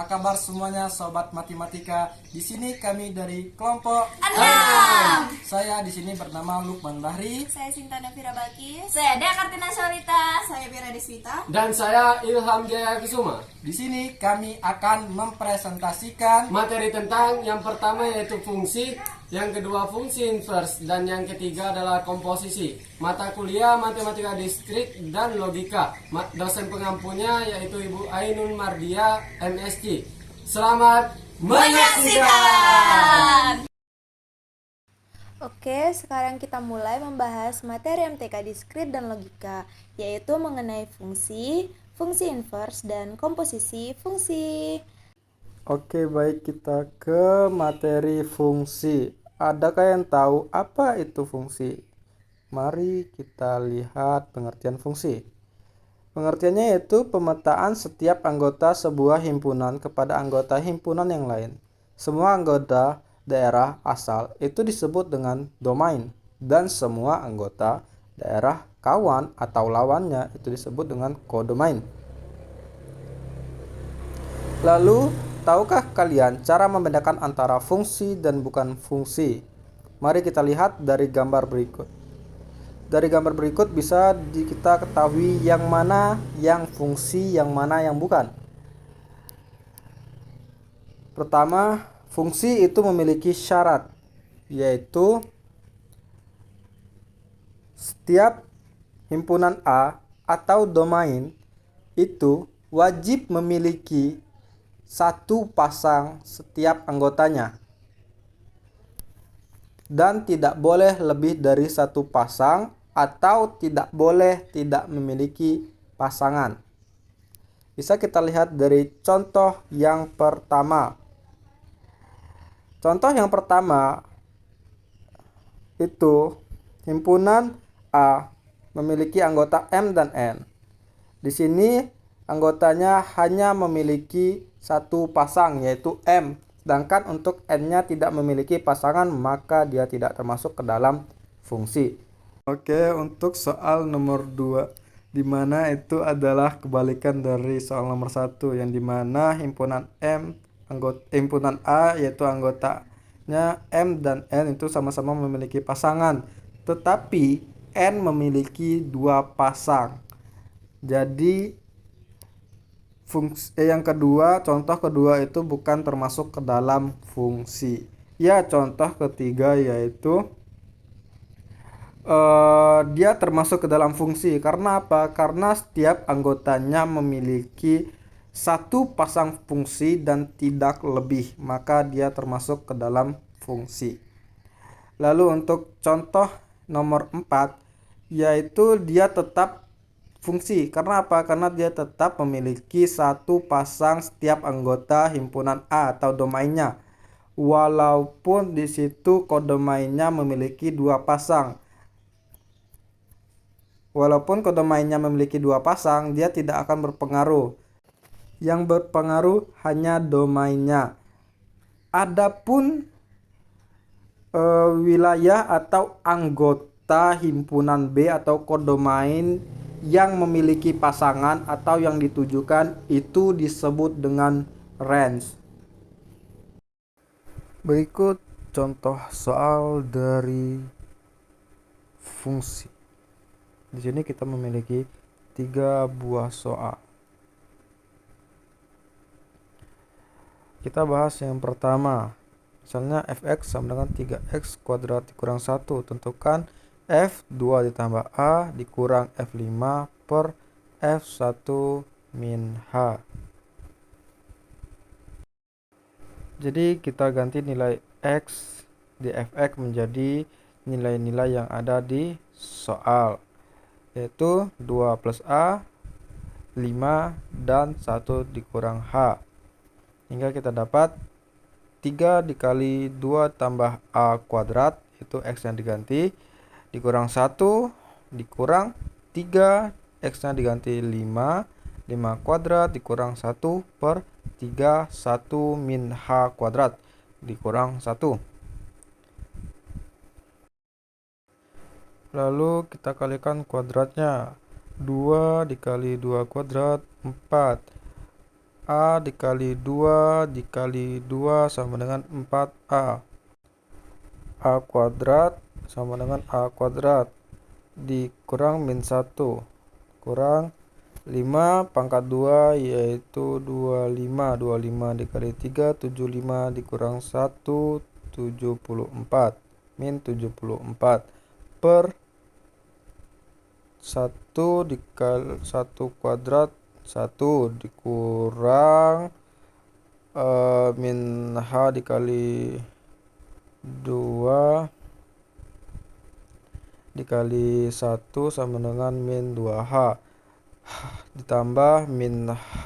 kabar semuanya sobat matematika? Di sini kami dari kelompok 6. Saya di sini bernama Lukman Bahri. Saya Sinta Nafira Bakis. Saya Dea Kartina Solita. Saya Bira Deswita. Dan saya Ilham Jaya Kusuma. Di sini kami akan mempresentasikan Materi tentang yang pertama yaitu fungsi, yang kedua fungsi inverse, dan yang ketiga adalah komposisi. Mata kuliah Matematika Distrik dan Logika. Dosen pengampunya yaitu Ibu Ainun Mardia, MSc. Selamat menyaksikan! Oke, sekarang kita mulai membahas materi MTK Diskrit dan Logika, yaitu mengenai fungsi, fungsi inverse, dan komposisi fungsi. Oke, baik, kita ke materi fungsi. Adakah yang tahu apa itu fungsi? Mari kita lihat pengertian fungsi. Pengertiannya yaitu pemetaan setiap anggota sebuah himpunan kepada anggota himpunan yang lain. Semua anggota daerah asal itu disebut dengan domain, dan semua anggota daerah kawan atau lawannya itu disebut dengan kodomain. Lalu, tahukah kalian cara membedakan antara fungsi dan bukan fungsi? Mari kita lihat dari gambar berikut. Dari gambar berikut bisa kita ketahui yang mana yang fungsi, yang mana yang bukan. Pertama, fungsi itu memiliki syarat, yaitu setiap himpunan A atau domain itu wajib memiliki satu pasang setiap anggotanya, dan tidak boleh lebih dari satu pasang, atau tidak boleh tidak memiliki pasangan. Bisa kita lihat dari contoh yang pertama. Contoh yang pertama itu himpunan A memiliki anggota M dan N. Di sini anggotanya hanya memiliki satu pasang, yaitu M. Sedangkan untuk N-nya tidak memiliki pasangan, maka dia tidak termasuk ke dalam fungsi. Oke, untuk soal nomor 2, di mana itu adalah kebalikan dari soal nomor 1, yang dimana himpunan himpunan A yaitu anggotanya M dan N itu sama-sama memiliki pasangan, tetapi N memiliki dua pasang. Jadi yang kedua, contoh kedua itu bukan termasuk ke dalam fungsi. Ya, contoh ketiga yaitu dia termasuk ke dalam fungsi. Karena apa? Karena setiap anggotanya memiliki satu pasang fungsi dan tidak lebih, maka dia termasuk ke dalam fungsi. Lalu untuk contoh nomor 4, yaitu dia tetap fungsi. Karena apa? Karena dia tetap memiliki satu pasang setiap anggota himpunan A atau domainnya, walaupun di situ kodomainnya memiliki dua pasang. Walaupun kodomainnya memiliki dua pasang, dia tidak akan berpengaruh. Yang berpengaruh hanya domainnya. Adapun wilayah atau anggota himpunan B atau kodomain yang memiliki pasangan atau yang ditujukan itu disebut dengan range. Berikut contoh soal dari fungsi. Di sini kita memiliki 3 buah soal. Kita bahas yang pertama. Misalnya fx sama dengan 3x kuadrat dikurang 1. Tentukan f2 ditambah a dikurang f5 per f1 min h. Jadi kita ganti nilai x di fx menjadi nilai-nilai yang ada di soal, yaitu 2 plus a, 5, dan 1 dikurang h. Hingga kita dapat 3 dikali 2 tambah a kuadrat, itu x yang diganti, dikurang 1, dikurang 3, x nya diganti 5 kuadrat dikurang 1 per 3, 1 min h kuadrat dikurang 1. Lalu kita kalikan kuadratnya. 2 dikali 2 kuadrat 4. A dikali 2 dikali 2 sama dengan 4A. A kuadrat sama dengan A kuadrat dikurang min 1 kurang 5 pangkat 2 yaitu 25. 25 dikali 3 75 dikurang 1 74 min 74 per 1 dikali 1 kuadrat 1 dikurang min H dikali 2 dikali 1 sama dengan min 2H ditambah min H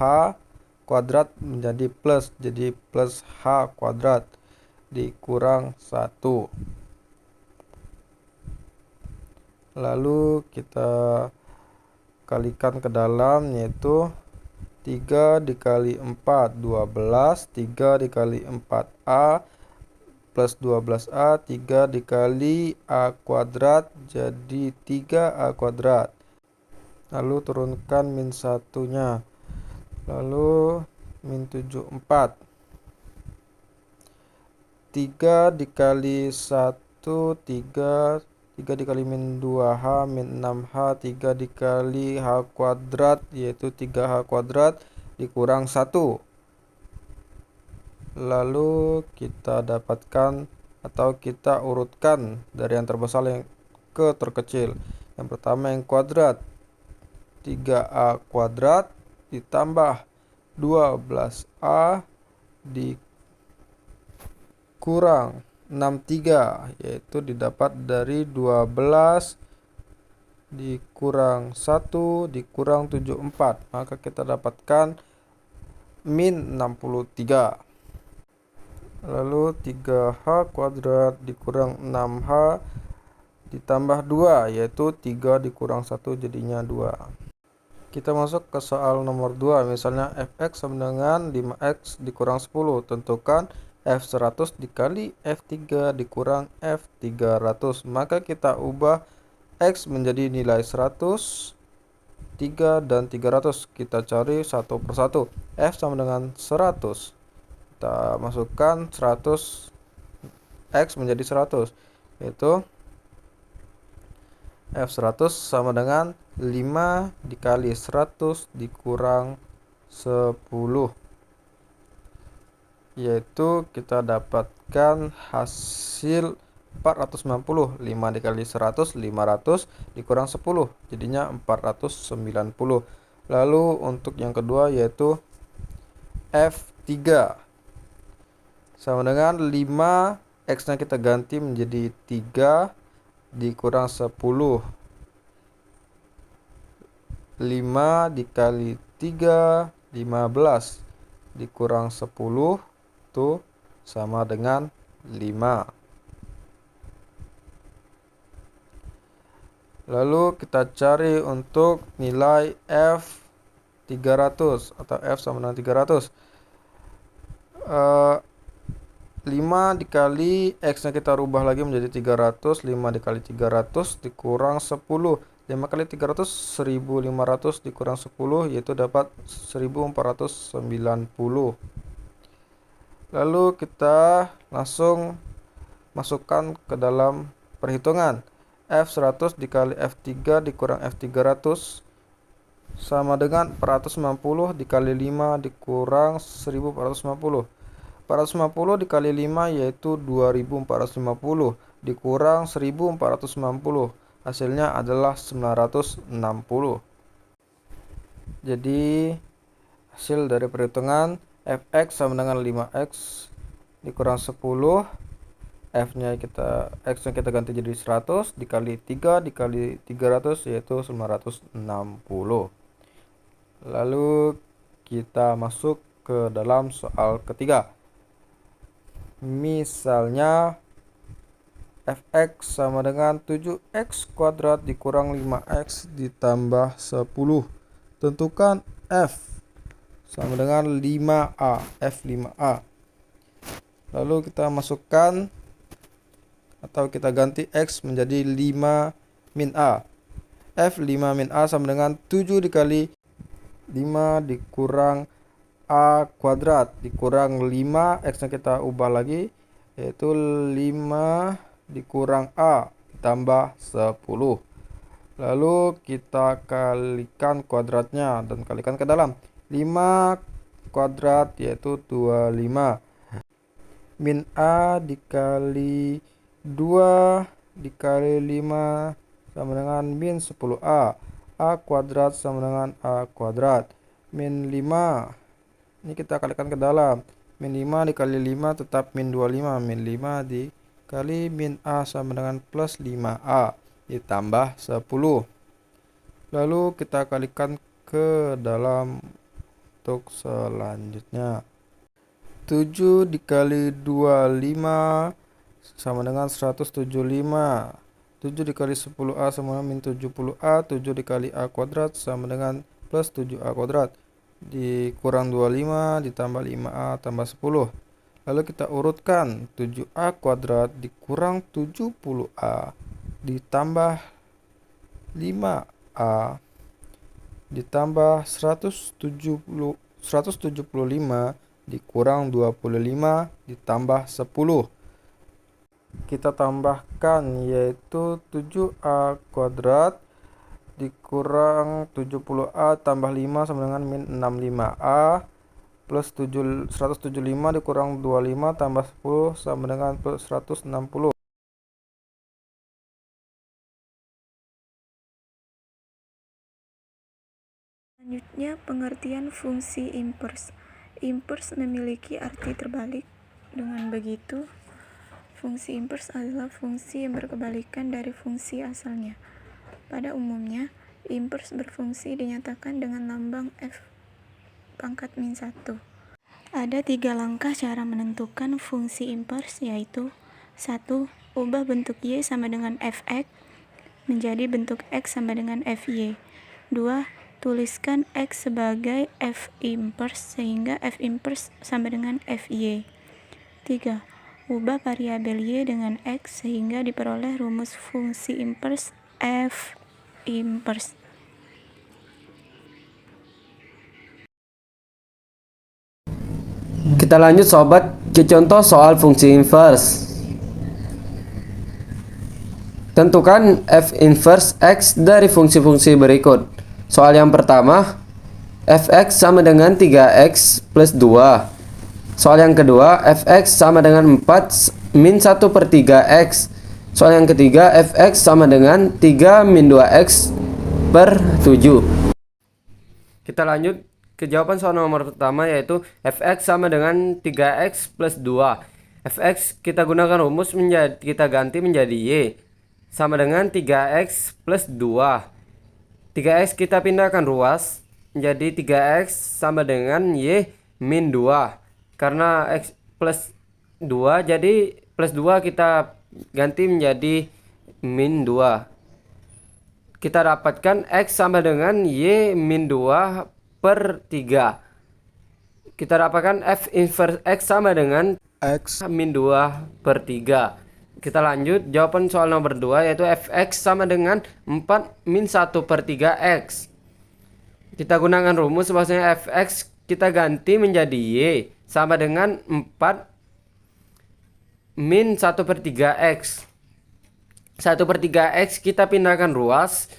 kuadrat menjadi plus, jadi plus H kuadrat dikurang 1. Lalu kita kalikan ke dalam, yaitu 3 dikali 4 12, 3 dikali 4A plus 12A, 3 dikali A kuadrat jadi 3A kuadrat. Lalu turunkan min 1-nya, lalu min 74. 3 dikali 1 3 dikali min 2H min 6H, 3 dikali H kuadrat yaitu 3H kuadrat dikurang 1. Lalu kita dapatkan atau kita urutkan dari yang terbesar yang ke terkecil. Yang pertama yang kuadrat, 3A kuadrat ditambah 12A dikurang 63, yaitu didapat dari 12 dikurang 1 dikurang 74, maka kita dapatkan min 63. Lalu 3H kuadrat dikurang 6H ditambah 2, yaitu 3 dikurang 1 jadinya 2. Kita masuk ke soal nomor 2, misalnya fx sama dengan 5x dikurang 10. Tentukan f100 dikali f3 dikurang f300. Maka kita ubah x menjadi nilai 100, 3 dan 300. Kita cari satu persatu. F sama dengan 100. Kita masukkan 100, x menjadi 100, yaitu F100 sama dengan 5 dikali 100 dikurang 10, yaitu kita dapatkan hasil 490. 5 dikali 100 500 dikurang 10 jadinya 490. Lalu untuk yang kedua yaitu F3 sama dengan 5, x nya kita ganti menjadi 3 dikurang 10. 5 dikali 3 15 dikurang 10 itu sama dengan 5. Lalu kita cari untuk nilai F300 atau F sama dengan 300. 5 dikali x nya kita rubah lagi menjadi 300. 5 dikali 300 dikurang 10. 5 kali 300 1500 dikurang 10, yaitu dapat 1490. Lalu kita langsung masukkan ke dalam perhitungan. F100 dikali F3 dikurang F300 sama dengan 490 dikali 5 dikurang 1450. 450 dikali 5 yaitu 2450 dikurang 1490, hasilnya adalah 960. Jadi hasil dari perhitungan fx sama dengan 5x dikurang 10, x nya kita ganti jadi 100 dikali 3 dikali 300 yaitu 960. Lalu kita masuk ke dalam soal ketiga. Misalnya fx sama dengan 7x kuadrat dikurang 5x ditambah 10. Tentukan f sama dengan 5a, f5a. Lalu kita masukkan atau kita ganti x menjadi 5 min a. F5 min a sama dengan 7 dikali 5 dikurang A kuadrat dikurang 5, X nya kita ubah lagi, yaitu 5 dikurang A ditambah 10. Lalu kita kalikan kuadratnya dan kalikan ke dalam. 5 kuadrat yaitu 25. Min A dikali 2 dikali 5 sama dengan min 10A. A kuadrat sama dengan A kuadrat. Min 5. Ini kita kalikan ke dalam. Min 5 dikali 5 tetap min 25. Min 5 dikali min A sama dengan plus 5A ditambah 10. Lalu kita kalikan ke dalam untuk selanjutnya. 7 dikali 25 sama dengan 175. 7 dikali 10A sama dengan min 70A. 7 dikali A kuadrat sama dengan plus 7A kuadrat. Dikurang 25 ditambah 5A tambah 10. Lalu kita urutkan 7A kuadrat dikurang 70A ditambah 5A ditambah 175 dikurang 25 ditambah 10. Kita tambahkan yaitu 7A kuadrat dikurang 70A tambah 5 sama dengan min 65A plus 175 dikurang 25 tambah 10 sama dengan plus 160. Selanjutnya, pengertian fungsi inverse. Inverse memiliki arti terbalik. Dengan begitu, fungsi inverse adalah fungsi yang berkebalikan dari fungsi asalnya. Pada umumnya, inverse berfungsi dinyatakan dengan lambang f pangkat min 1. Ada 3 langkah cara menentukan fungsi inverse, yaitu 1. Ubah bentuk y sama dengan fx menjadi bentuk x sama dengan fy. 2. Tuliskan x sebagai f inverse sehingga f inverse sama dengan fy. 3. Ubah variabel y dengan x sehingga diperoleh rumus fungsi inverse f inverse. Kita lanjut sobat ke contoh soal fungsi inverse. Tentukan f inverse x dari fungsi-fungsi berikut. Soal yang pertama, fx sama dengan 3x plus 2. Soal yang kedua, fx sama dengan 4 min 1/3x. Soal yang ketiga, fx sama dengan 3 min 2x per 7. Kita lanjut ke jawaban soal nomor pertama, yaitu fx sama dengan 3x plus 2. Fx kita gunakan rumus kita ganti menjadi y sama dengan 3x plus 2. 3x kita pindahkan ruas menjadi 3x sama dengan y min 2. Karena x plus 2 jadi plus 2 kita ganti menjadi min 2. Kita dapatkan x sama dengan y min 2 per 3. Kita dapatkan f inverse x sama dengan x min 2 per 3. Kita lanjut jawaban soal nomor 2, yaitu fx sama dengan 4 min 1/3x. Kita gunakan rumus bahwasanya fx kita ganti menjadi y sama dengan 4 min 1/3x. 1/3x kita pindahkan ruas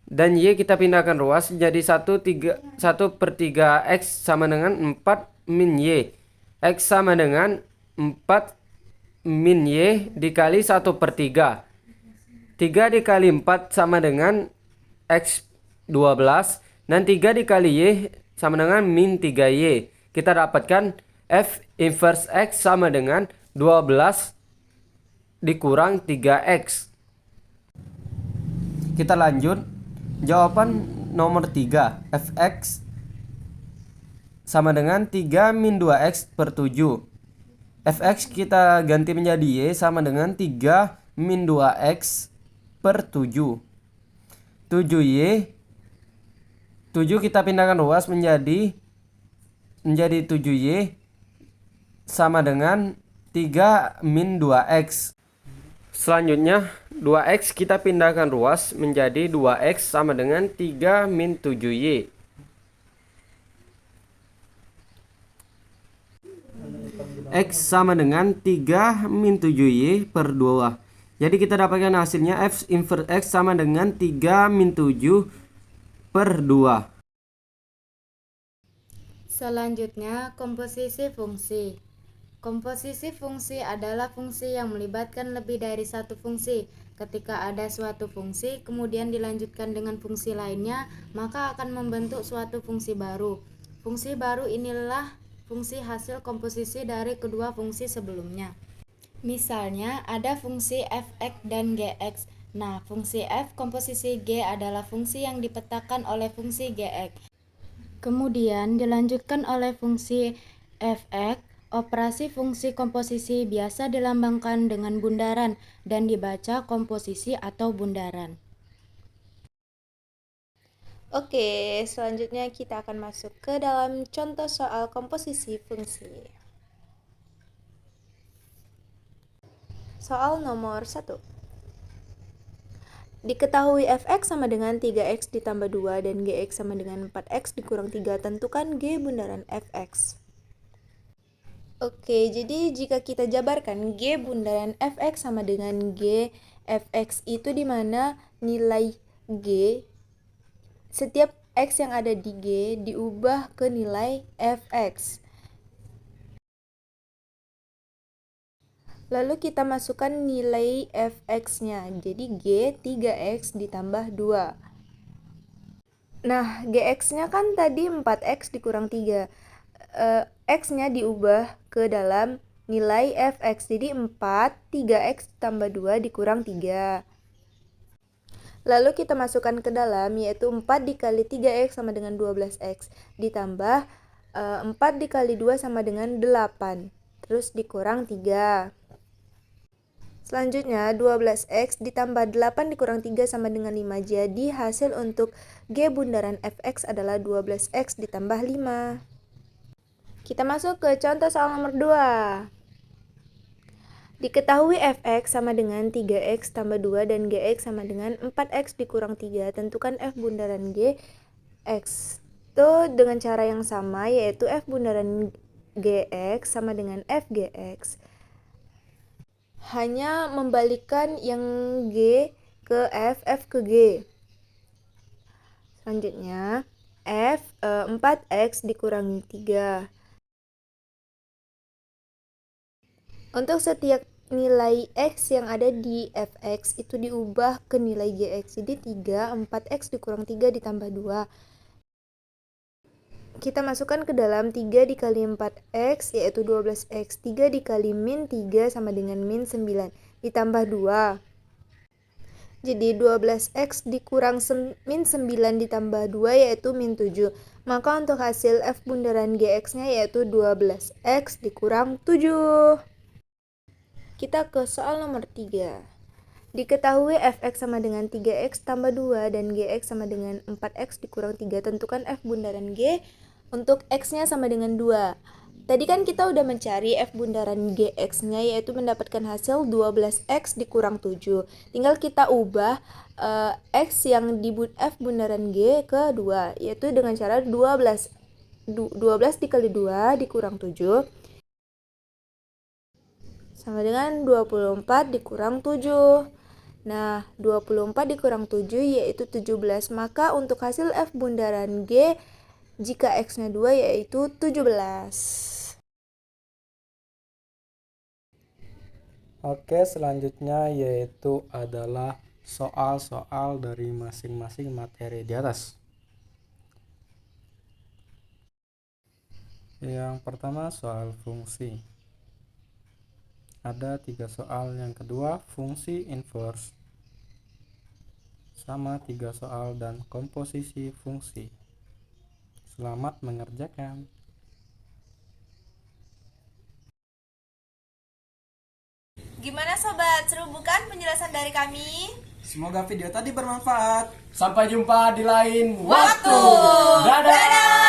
dan y kita pindahkan ruas jadi 1/3x sama dengan 4 min y. X sama dengan 4 min y dikali 1/3. 3 dikali 4 sama dengan x 12 dan 3 dikali y sama dengan min 3y. Kita dapatkan f inverse x sama dengan 12 dikurang 3x. Kita lanjut jawaban nomor 3, fx sama dengan 3 min 2x per 7. fx kita ganti menjadi y sama dengan 3 min 2x per 7. 7y 7 kita pindahkan ruas menjadi 7y sama dengan 3 min 2x. Selanjutnya 2x kita pindahkan ruas menjadi 2x sama dengan 3 min 7y. X sama dengan 3 min 7Y per 2. Jadi kita dapatkan hasilnya F inverse X sama dengan 3 min 7 per 2. Selanjutnya, komposisi fungsi. Komposisi fungsi adalah fungsi yang melibatkan lebih dari satu fungsi. Ketika ada suatu fungsi, kemudian dilanjutkan dengan fungsi lainnya, maka akan membentuk suatu fungsi baru. Fungsi baru inilah fungsi hasil komposisi dari kedua fungsi sebelumnya. Misalnya, ada fungsi f(x) dan gx. Nah, fungsi f komposisi g adalah fungsi yang dipetakan oleh fungsi gx. Kemudian dilanjutkan oleh fungsi f(x). Operasi fungsi komposisi biasa dilambangkan dengan bundaran dan dibaca komposisi atau bundaran. Oke, selanjutnya kita akan masuk ke dalam contoh soal komposisi fungsi. Soal nomor 1. Diketahui f(x) sama dengan 3x ditambah 2 dan gx sama dengan 4x dikurang 3, tentukan g bundaran fx. Oke, jadi jika kita jabarkan G bundaran fx sama dengan G fx itu di mana nilai G, setiap x yang ada di G diubah ke nilai fx. Lalu kita masukkan nilai fx-nya, jadi G 3x ditambah 2. Nah, gx-nya kan tadi 4x dikurang 3. X-nya diubah ke dalam nilai fx, jadi 4, 3x tambah 2 dikurang 3. Lalu kita masukkan ke dalam, yaitu 4 dikali 3x sama dengan 12x, ditambah 4 dikali 2 sama dengan 8, terus dikurang 3. Selanjutnya 12x ditambah 8 dikurang 3 sama dengan 5, jadi hasil untuk G bundaran fx adalah 12x ditambah 5. Kita masuk ke contoh soal nomor 2. Diketahui fx sama dengan 3x tambah 2 dan gx sama dengan 4x dikurang 3. Tentukan f bundaran g x. Itu dengan cara yang sama, yaitu f bundaran gx sama dengan f gx. Hanya membalikkan yang g ke f ke g. Selanjutnya, f 4x dikurangi 3. Untuk setiap nilai x yang ada di fx itu diubah ke nilai gx. Jadi 4x dikurang 3 ditambah 2. Kita masukkan ke dalam 3 dikali 4x yaitu 12x. 3 dikali min 3 sama dengan min 9 ditambah 2. Jadi 12x dikurang min 9 ditambah 2 yaitu min 7. Maka untuk hasil f bundaran gx-nya yaitu 12x dikurang 7. Kita ke soal nomor 3. Diketahui fx sama dengan 3x tambah 2 dan gx sama dengan 4x dikurang 3. Tentukan f bundaran g untuk x-nya sama dengan 2. Tadi kan kita udah mencari f bundaran gx-nya yaitu mendapatkan hasil 12x dikurang 7. Tinggal kita ubah x yang di f bundaran g ke 2, yaitu dengan cara 12 dikali 2 dikurang 7 sama dengan 24 dikurang 7. Nah, 24 dikurang 7 yaitu 17. Maka untuk hasil f bundaran G jika x-nya 2 yaitu 17. Oke, selanjutnya yaitu adalah soal-soal dari masing-masing materi di atas. Yang pertama soal fungsi. Ada 3 soal. Yang kedua fungsi inverse, sama 3 soal dan komposisi fungsi. Selamat mengerjakan. Gimana sobat, seru bukan penjelasan dari kami? Semoga video tadi bermanfaat. Sampai jumpa di lain waktu. Waktu. Dadah.